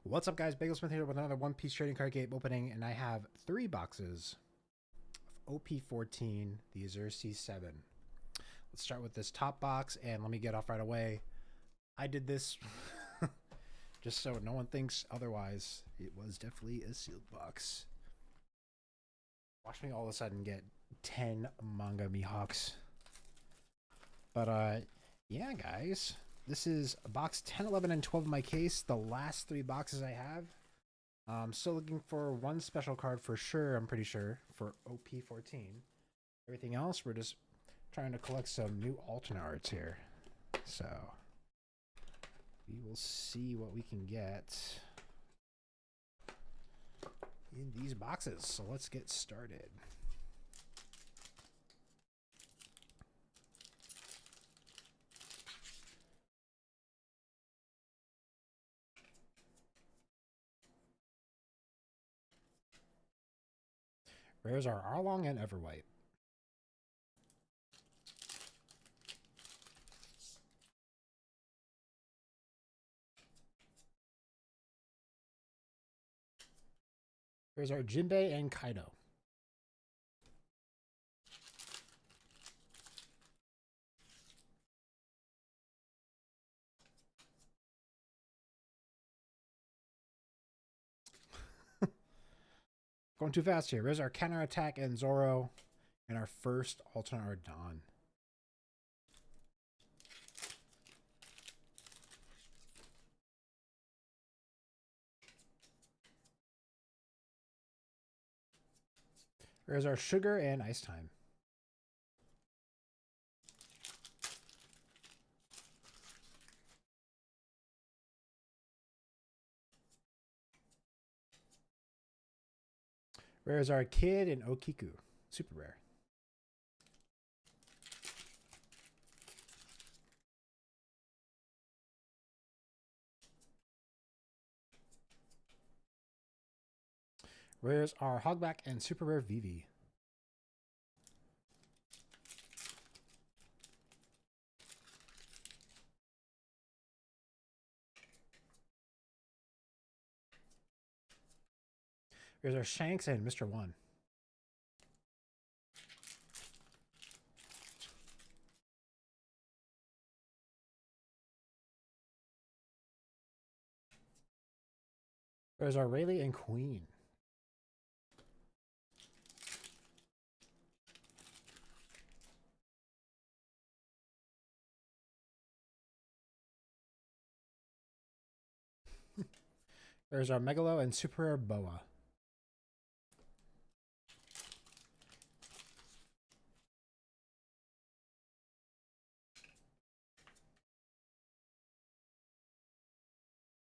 What's up, guys? Bagelsmith here with another One Piece trading card game opening, and I have 3 boxes of OP14, the Xerxes 7. Let's start with this top box, and let me get off right away. I did this just so no one thinks otherwise. It was definitely a sealed box. Watch me all of a sudden get 10 manga Mihawks. But, yeah, guys. This is box 10, 11, and 12 in my case. The last 3 boxes I have. I'm still looking for one special card for sure, I'm pretty sure, for OP14. Everything else, we're just trying to collect some new alternate arts here. So, we will see what we can get in these boxes. So let's get started. Rares are Arlong and Everwhite. Rares are Jinbei and Kaido. Going too fast here. Rares are Counterattack and Zoro. And our first alternate art Dawn. Rares are Sugar and Ice Time. Rares are Kid and Okiku. Super rare. Rares are Hogback and super rare Vivi. Rares are Shanks and Mr. One. Rares are Rayleigh and Queen. Rares are Megalo and super rare Boa.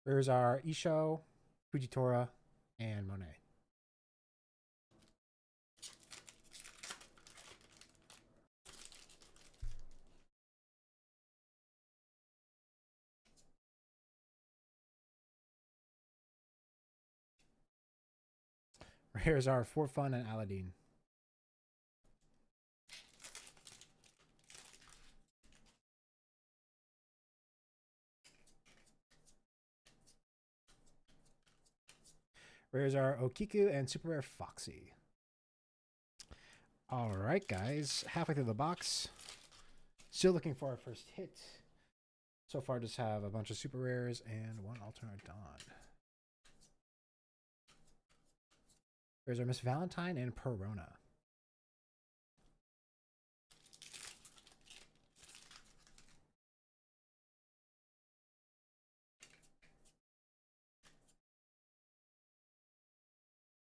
Rares are Isho, Fujitora, and Monet. Rares are For Fun and Aladdin. Rares are Okiku and super rare Foxy. All right, guys. Halfway through the box. Still looking for our first hit. So far, just have a bunch of super rares and one alternate Dawn. Rares are Miss Valentine and Perona.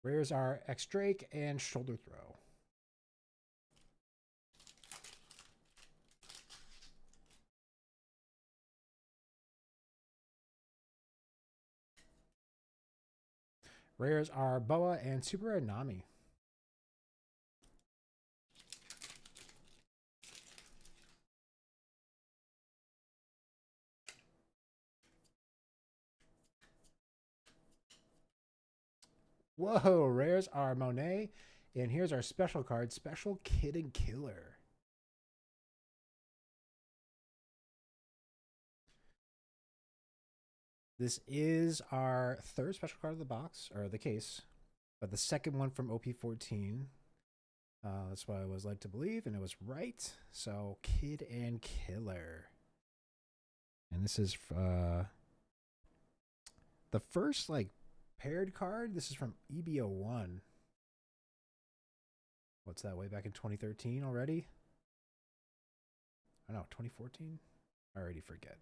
Rares are X-Drake and Shoulder Throw. Rares are Boa and super rare Nami. Whoa, rares are Monet. And here's our special card, Special Kid and Killer. This is our third special card of the box, or the case, but the second one from OP14. That's what I was led to believe, and it was right. So, Kid and Killer. And this is the first, like, paired card. This is from EBO1. What's that, way back in 2013 already? I don't know, 2014? I already forget.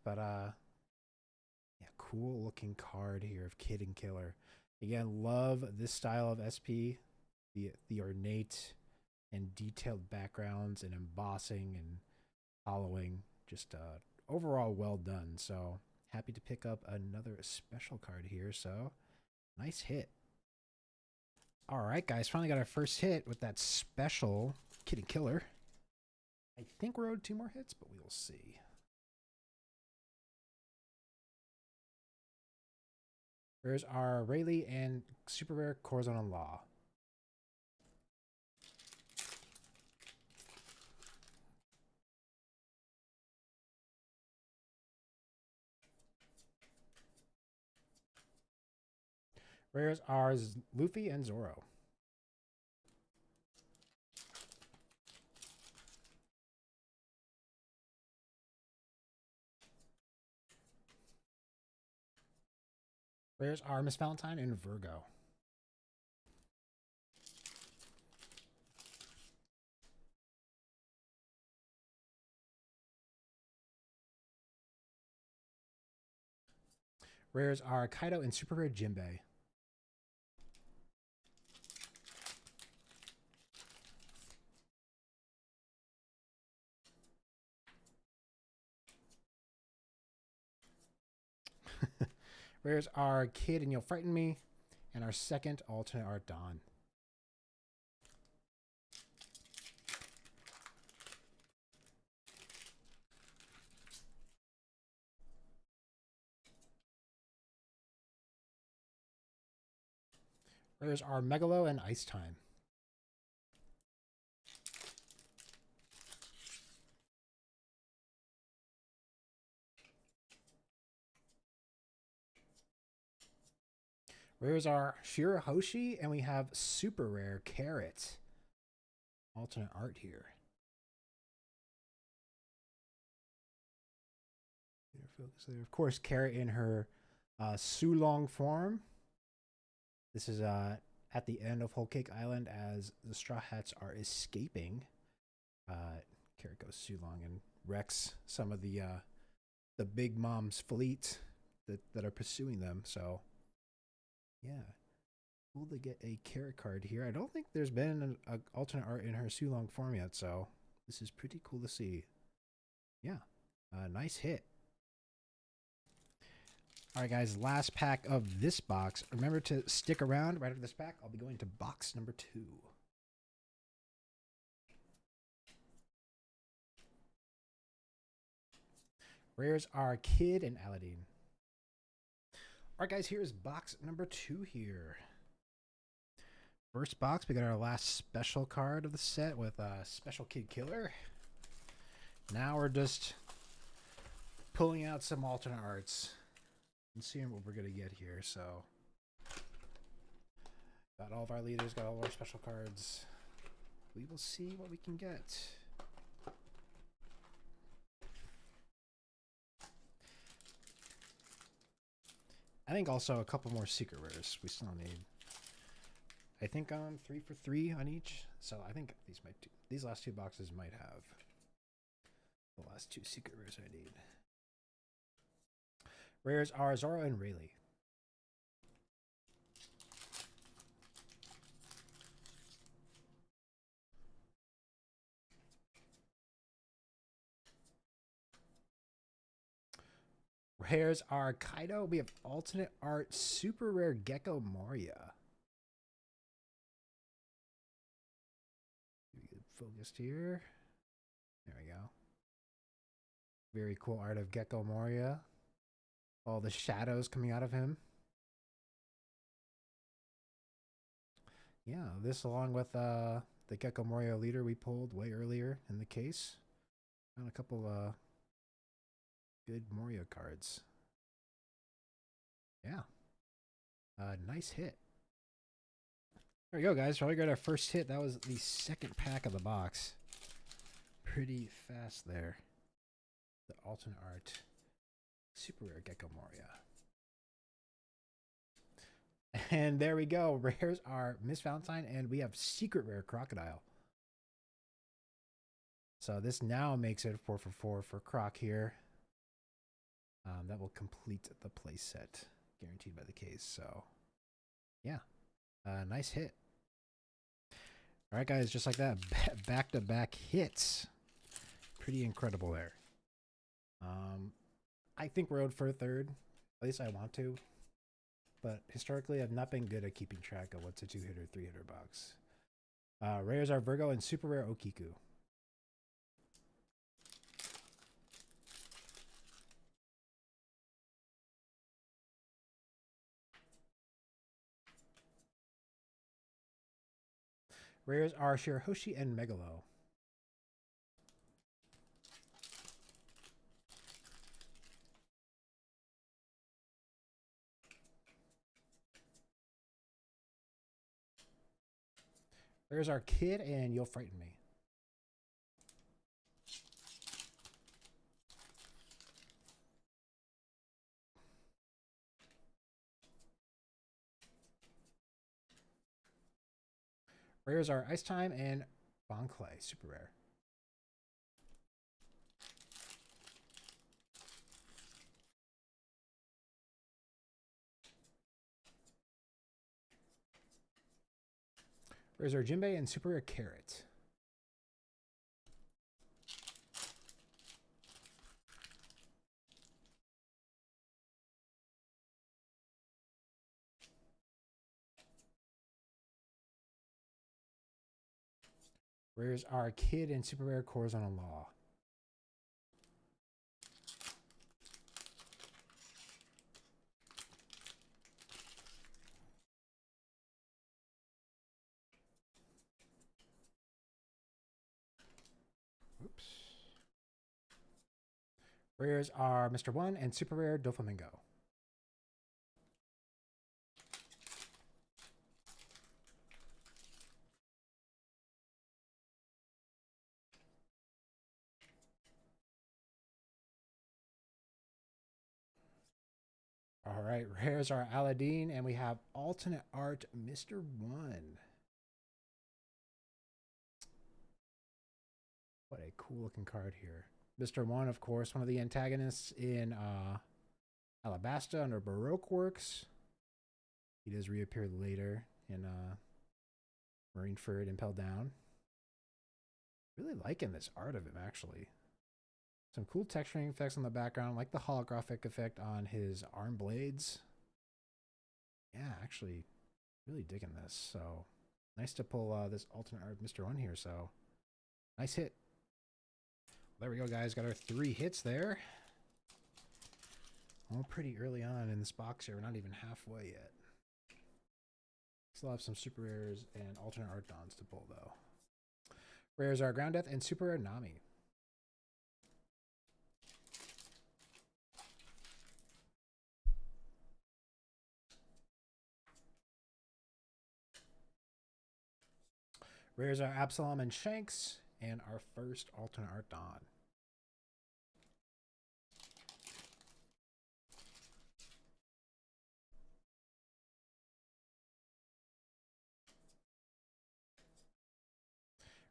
But, yeah, cool looking card here of Kid and Killer. Again, love this style of SP. The ornate and detailed backgrounds and embossing and hollowing. Just overall well done. So happy to pick up another special card here. So nice hit. All right, guys, finally got our first hit with that special Kid and Killer. I think we're owed 2 more hits, but we will see. There's our Rayleigh and super rare Corazon Law. Rares are Luffy and Zoro. Rares are Miss Valentine and Virgo. Rares are Kaido and super rare Jinbei. Rares are Kid and You'll Frighten Me, and our second alternate art Dawn. Rares are Megalo and Ice Time. Rares are Shirahoshi, and we have super rare Carrot. Alternate art here. Focus there. Of course, Carrot in her Sulong form. This is at the end of Whole Cake Island as the Straw Hats are escaping. Carrot goes Sulong and wrecks some of the Big Mom's fleet that are pursuing them. So, yeah, cool to get a Carrot card here. I don't think there's been an alternate art in her Sulong form yet, so this is pretty cool to see. Yeah, nice hit. All right, guys, last pack of this box. Remember to stick around. Right after this pack, I'll be going to box number 2. Rares are Kid and Aladdin. All right, guys, here's box number 2 here. First box, we got our last special card of the set with a special Kid Killer. Now we're just pulling out some alternate arts and seeing what we're going to get here. So, got all of our leaders, got all of our special cards. We will see what we can get. I think also a couple more secret rares we still need. I think 3 for 3 on each. So I think these last 2 boxes might have the last 2 secret rares I need. Rares are Zoro and Rayleigh. Rares are Kaido. We have alternate art super rare Gecko Moria. Get focused here. There we go. Very cool art of Gecko Moria. All the shadows coming out of him. Yeah, this along with the Gecko Moria leader we pulled way earlier in the case. Found a couple good Moria cards. Yeah. Nice hit. There we go, guys. Probably got our first hit. That was the second pack of the box. Pretty fast there. The alternate art. Super rare Gecko Moria. And there we go. Rares are Miss Valentine, and we have secret rare Crocodile. So this now makes it 4 for 4 for Croc here. That will complete the play set, guaranteed by the case. So, yeah, nice hit. All right, guys, just like that, back-to-back hits. Pretty incredible there. I think we're out for a third. At least I want to. But historically, I've not been good at keeping track of what's a 2-hitter, 3-hitter box. Rares are Virgo and super rare Okiku. Rares are Shirahoshi and Megalo. Rares are Kid and You'll Frighten Me. Rares are Ice Time and Bon Clay, super rare. Rares are Jinbei and super rare Carrot. Rares are Kid and super rare Corazon Law. Oops. Rares are Mr. One and super rare Doflamingo. All right, rares are Aladdin, and we have alternate art Mr. One. What a cool looking card here. Mr. One, of course, one of the antagonists in Alabasta under Baroque Works. He does reappear later in Marineford Impel Down. Really liking this art of him, actually. Some cool texturing effects on the background, like the holographic effect on his arm blades. Yeah, actually, really digging this. So, nice to pull this alternate art Mr. One here. So, nice hit. There we go, guys. Got our 3 hits there. All pretty early on in this box here. We're not even halfway yet. Still have some super rares and alternate art dons to pull, though. Rares are Ground Death and super rare Nami. Rares are Absalom and Shanks, and our first alternate art don.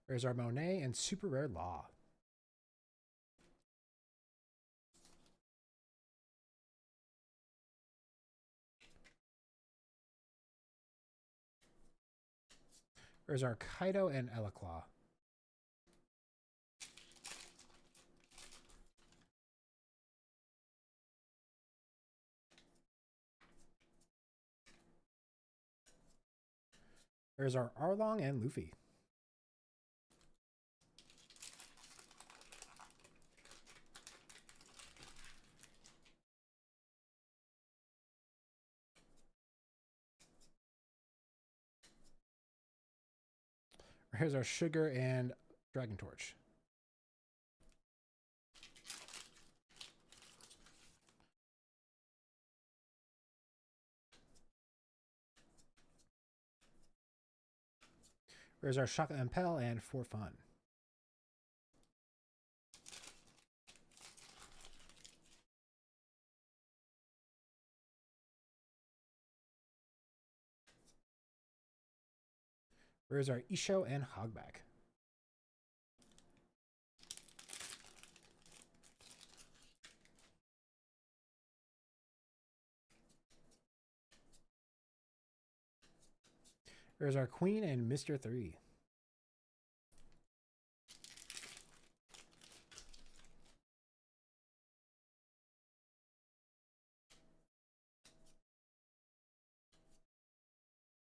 Rares are Monet and super rare Law. Rares are Kaido and Elaclaw. Rares are Arlong and Luffy. Rares are Sugar and Dragon Torch. Where's our Shaka Impel and For Fun? Where's our Isho and Hogback? There's our Queen and Mr. 3.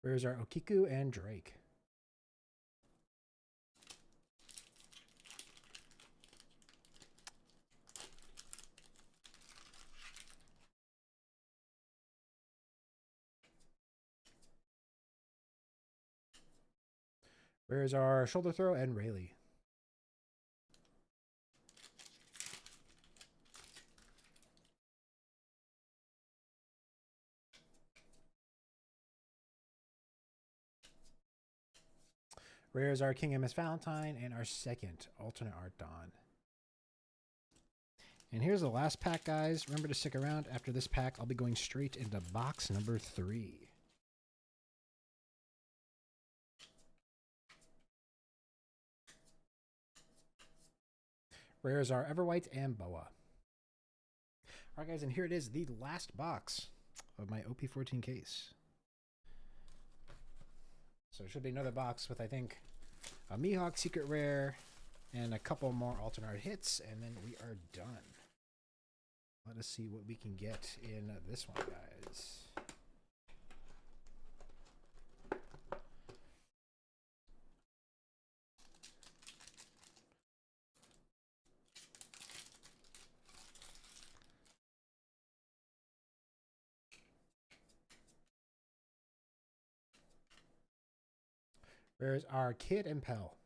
There's our Okiku and Drake. Where's our Shoulder Throw and Rayleigh? Where's our King and Miss Valentine and our second alternate art Dawn? And here's the last pack, guys. Remember to stick around. After this pack, I'll be going straight into box number 3. Rares are Everwhite and Boa. Alright, guys, and here it is, the last box of my OP14 case. So it should be another box with, I think, a Mihawk Secret Rare and a couple more alternate hits, and then we are done. Let us see what we can get in this one, guys. There's our Kid and Pell.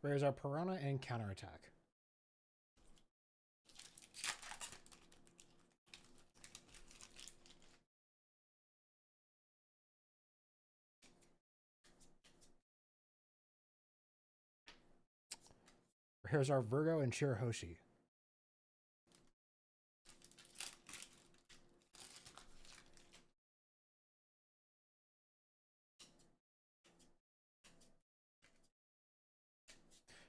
There's our Piranha and Counterattack. Here's our Virgo and Shirahoshi.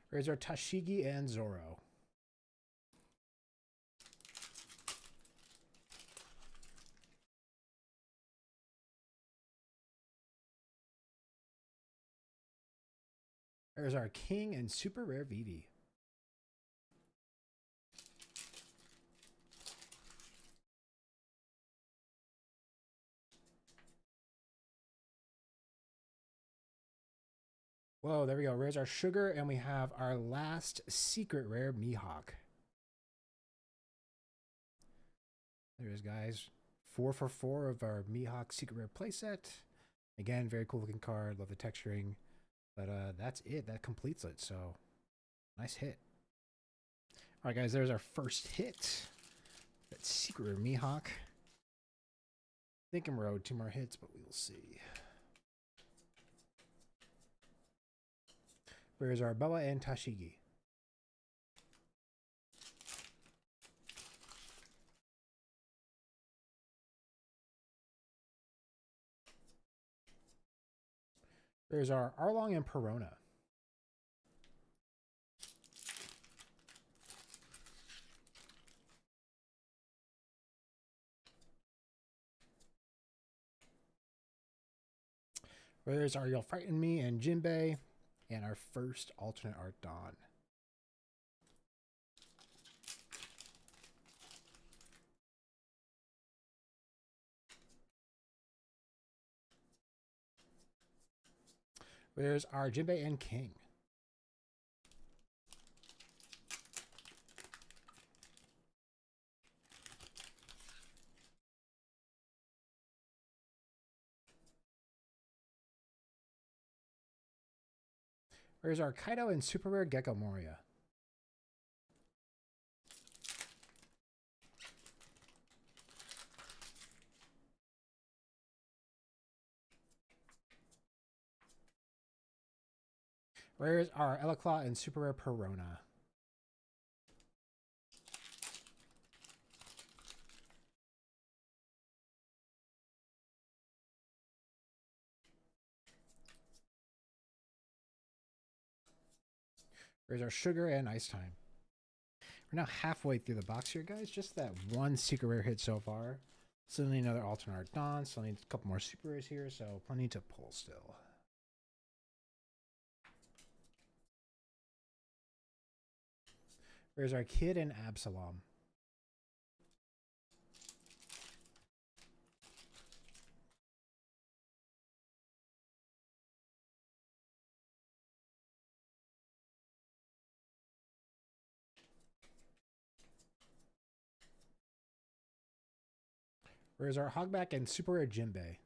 Here's our Tashigi and Zoro. There's our King and Super Rare Vivi. Whoa, there we go. Rares our Sugar, and we have our last Secret Rare Mihawk. There it is, guys. 4 for 4 of our Mihawk Secret Rare playset. Again, very cool looking card. Love the texturing. But that's it. That completes it. So, nice hit. All right, guys. There's our first hit. That Secret Rare Mihawk. I think I'm road 2 more hits, but we will see. Where's our Boa and Tashigi? There's our Arlong and Perona. There's our You'll Frighten Me and Jinbei. And our first alternate art Dawn. There's our Jinbei and King. There's our Kaido and Super Rare Gecko Moria. Rares are Elaclaw and Super Rare Perona. Rares are Sugar and Ice Time. We're now halfway through the box here, guys. Just that one secret rare hit so far. Still need another alternate art Dawn. Still need a couple more super rares here, so plenty to pull still. Rares are Kid and Absalom. Rares are Hogback and Super Rare Jinbei.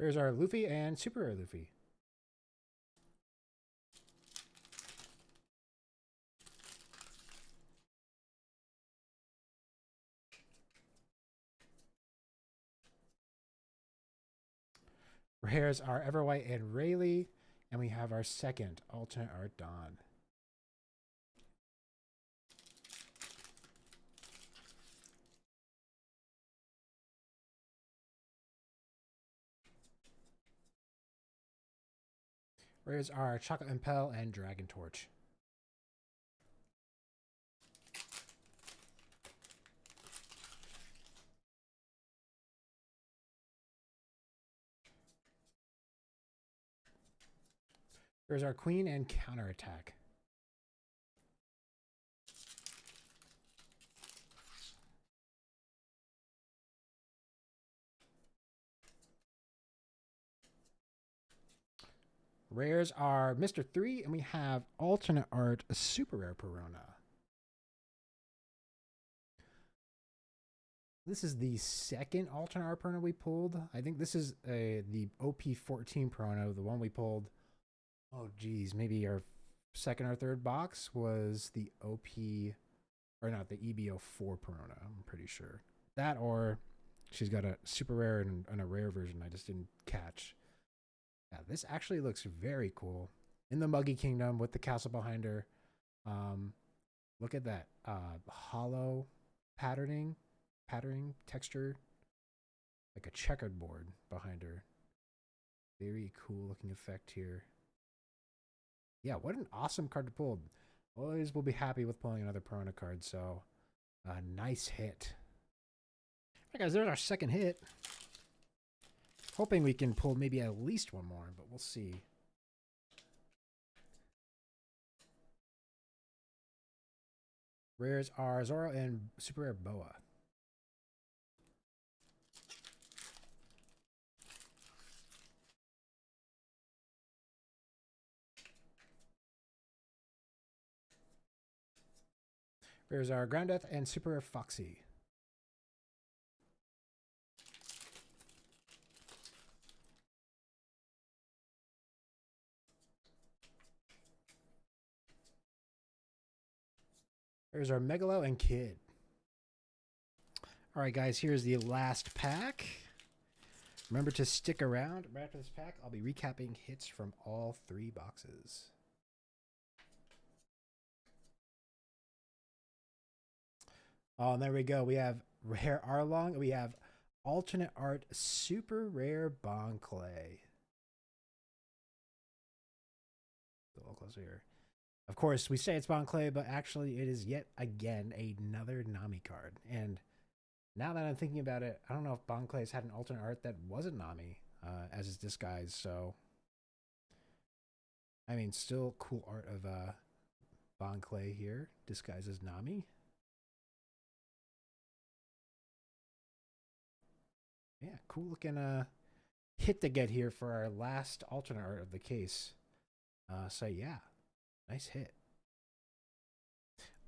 Rares are Luffy and Super Rare Luffy. Rares are Everwhite and Rayleigh. And we have our second alternate art Dawn. Rares are Chocolate Impel and Dragon Torch. Rares are Queen and Counterattack. Rares are Mr. 3, and we have alternate art Super Rare Perona. This is the second alternate art Perona we pulled. I think this is the OP14 Perona, the one we pulled. Oh, geez, maybe our second or third box was the OP, or not, the EBO4 Perona, I'm pretty sure. That, or she's got a super rare and a rare version I just didn't catch. Yeah, this actually looks very cool. In the Muggy Kingdom with the castle behind her. Look at that hollow patterning texture, like a checkered board behind her. Very cool looking effect here. Yeah, what an awesome card to pull. Always will be happy with pulling another Perona card, so a nice hit. All right, guys, there's our second hit. Hoping we can pull maybe at least one more, but we'll see. Rares are Zoro and Super Rare Boa. Rares are Ground Death and Super Rare Foxy. Rares are Megalo and Kid. All right, guys, here's the last pack. Remember to stick around. Right after this pack, I'll be recapping hits from all three boxes. Oh, and there we go. We have Rare Arlong. We have alternate art Super Rare Bon Clay. A little closer here. Of course, we say it's Bon Clay, but actually it is yet again another Nami card. And now that I'm thinking about it, I don't know if Bon Clay's had an alternate art that wasn't Nami as his disguise. So, I mean, still cool art of Bon Clay here, disguised as Nami. Yeah, cool looking hit to get here for our last alternate art of the case. So yeah, nice hit.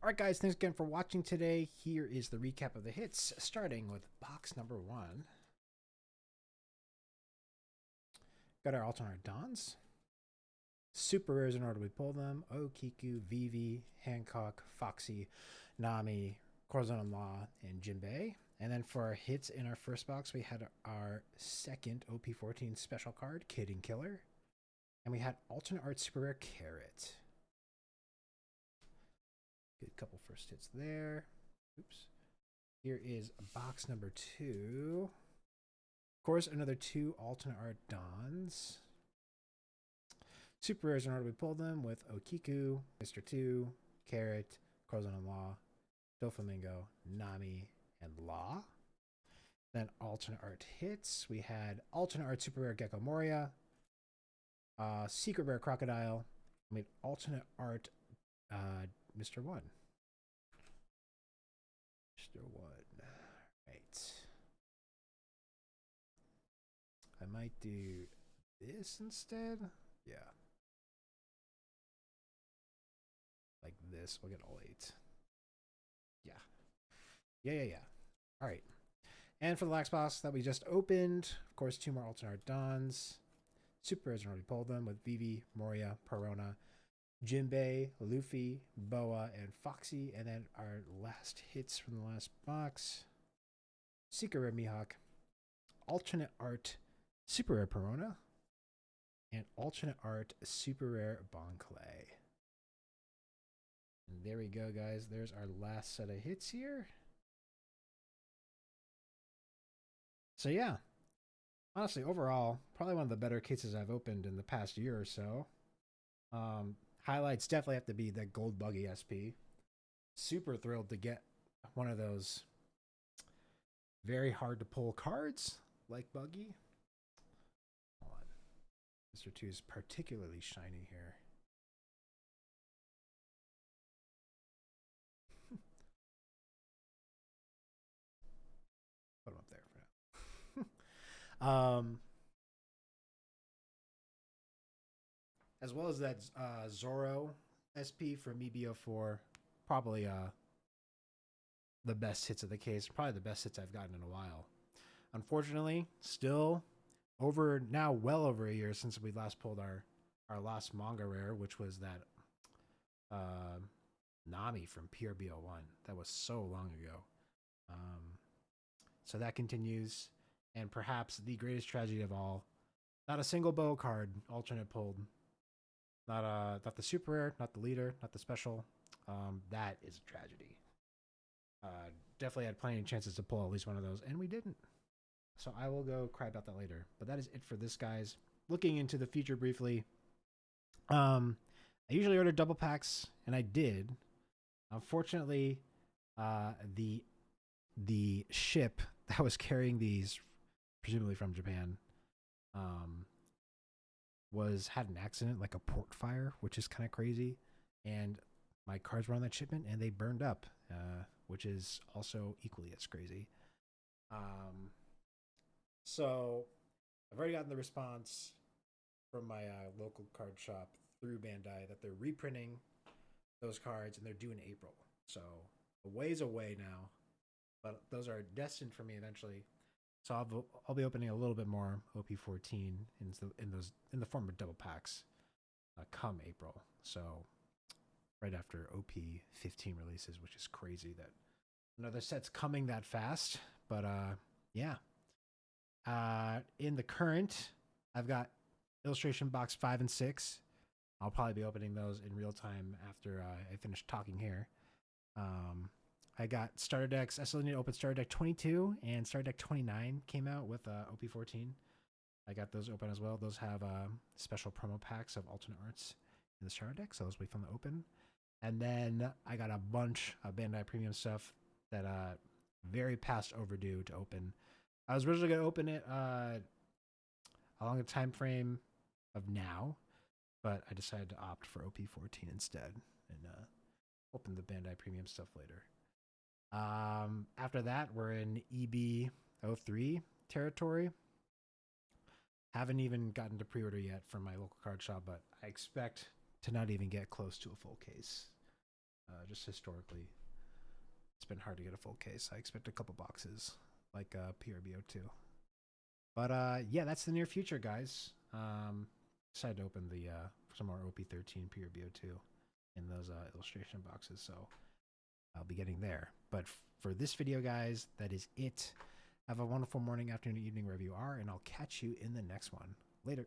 All right, guys, thanks again for watching today. Here is the recap of the hits, starting with box number 1. Got our alternate Dons, super rares in order we pull them: Okiku, Vivi, Hancock, Foxy, Nami, Corazon Law, and Jinbei. And then for our hits in our first box, we had our second OP14 special card, Kid and Killer. And we had alternate art super rare Carrot. Good couple first hits there. Oops. Here is box number 2. Of course, another 2 alternate art Dons. Super rares in order we pulled them with Okiku, Mr. 2, Carrot, Corazon Law, Doflamingo, Nami, and Law. Then alternate art hits. We had alternate art super rare Gecko Moria, secret rare Crocodile. I mean alternate art Mr. 1. Mr. 1. Right. I might do this instead. Yeah. Like this. We'll get all 8. Yeah. Yeah. All right. And for the last box that we just opened, of course, 2 more alternate art Dons. Super rares already pulled them with Vivi, Moria, Perona, Jinbei, Luffy, Boa, and Foxy. And then our last hits from the last box: secret rare Mihawk, alternate art super rare Perona, and alternate art super rare Bon Clay. And there we go, guys. There's our last set of hits here. So yeah, honestly, overall, probably one of the better cases I've opened in the past year or so. Highlights definitely have to be the Gold Buggy SP. Super thrilled to get one of those very hard to pull cards like Buggy. Hold on. Mr. 2 is particularly shiny here. Put him up there for now. As well as that Zoro SP from EBO4. Probably the best hits of the case. Probably the best hits I've gotten in a while. Unfortunately, still well over a year since we last pulled our last manga rare, which was that Nami from PRBO1. That was so long ago. So that continues. And perhaps the greatest tragedy of all, not a single bow card alternate pulled. Not the super rare, not the leader, not the special. That is a tragedy. Definitely had plenty of chances to pull at least one of those, and we didn't. So I will go cry about that later. But that is it for this, guys. Looking into the future briefly. I usually order double packs, and I did. Unfortunately, the ship that was carrying these, presumably from Japan, had an accident, like a port fire, which is kind of crazy. And my cards were on that shipment, and they burned up, which is also equally as crazy. So I've already gotten the response from my local card shop through Bandai that they're reprinting those cards, and they're due in April. So a ways away now, but those are destined for me eventually. So I'll be opening a little bit more OP14 in the form of double packs come April. So right after OP15 releases, which is crazy that another set's coming that fast. But yeah. In the current, I've got illustration box 5 and 6. I'll probably be opening those in real time after I finish talking here. I got starter decks. I still need to open starter deck 22 and starter deck 29 came out with OP14. I got those open as well. Those have special promo packs of alternate arts in the starter deck, so those will be fun to open. And then I got a bunch of Bandai Premium stuff that very past overdue to open. I was originally going to open it along the time frame of now, but I decided to opt for OP14 instead and open the Bandai Premium stuff later. After that, we're in EB03 territory. Haven't even gotten to pre-order yet from my local card shop, but I expect to not even get close to a full case. Just historically, it's been hard to get a full case. I expect a couple boxes, like PRBO2. But yeah, that's the near future, guys. decided to open the some more OP13 Pure BO2 in those illustration boxes, so I'll be getting there. But for this video, guys, that is it. Have a wonderful morning, afternoon, evening, wherever you are, and I'll catch you in the next one. Later.